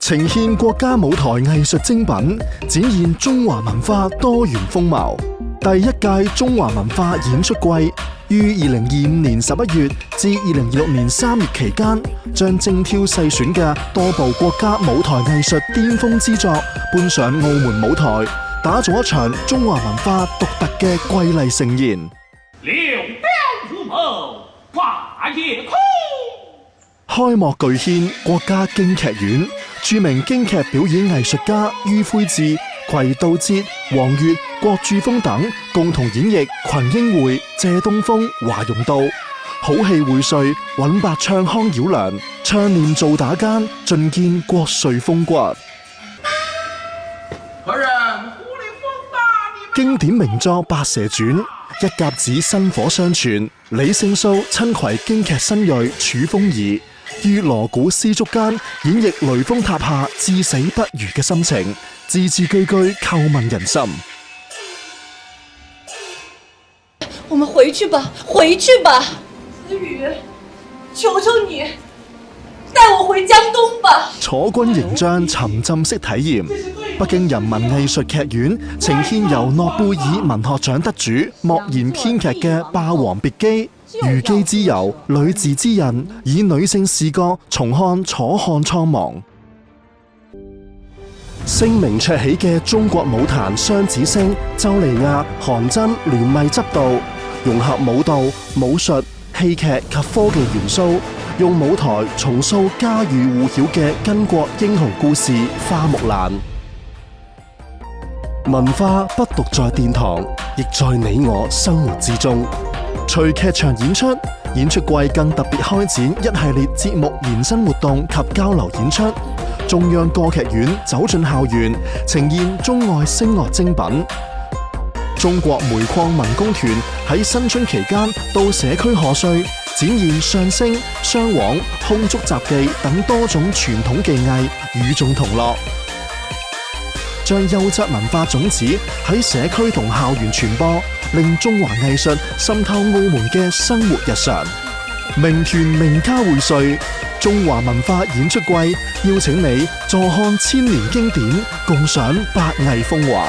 呈現國家舞台藝術精品，展現中華文化多元風貌。第一屆中華文化演出季於2025年11月至2026年3月期間，將精挑細選嘅多部國家舞台藝術巔峰之作搬上澳門舞台，打造一場中華文化獨特嘅瑰麗盛宴。六標如夢，跨夜空。開幕巨獻國家京劇院，著名京劇表演藝術家于魁智、葵道節、黃越、郭柱峰等共同演繹群英會、謝東風、華容道，好戲薈萃，韻白唱腔繞梁，唱念做打間，盡見國粹風骨。經典名作《白蛇傳》，一甲子薪火相傳，李勝素親攜京劇新銳楚風兒，於鑼鼓絲竹間演繹雷峰塔下至死不渝嘅心情，字字句句叩問人心。我們回去吧，回去吧，子宇，求求你，帶我回江東吧。楚軍形象沉浸式體驗，北京人民藝術劇院呈現由諾貝爾文學獎得主莫言編劇嘅《霸王別姬》，虞姬之柔，呂雉之韻，以女性視角重看楚漢蒼茫。聲名鵲起嘅中國舞壇雙子星周莉亞、韓真聯袂執導，融合舞蹈、武術、戲劇及科技元素，用舞台重塑家喻戶曉嘅巾幗英雄故事《花木蘭》。文化不獨在殿堂，亦在你我生活之中。隨劇場演出，演出季更特別開展一系列節目延伸活動及交流演出。中央歌劇院走進校園，呈現中外聲樂精品。中國煤礦民工團喺新春期間到社區賀歲，展現相聲、雙簧、空竹雜技等多種傳統技藝，與眾同樂。將優質文化種子喺社區同校園傳播，令中華藝術滲透澳門嘅生活日常。名團名家薈萃，中華文化演出季邀請你坐看千年經典，共賞百藝風華。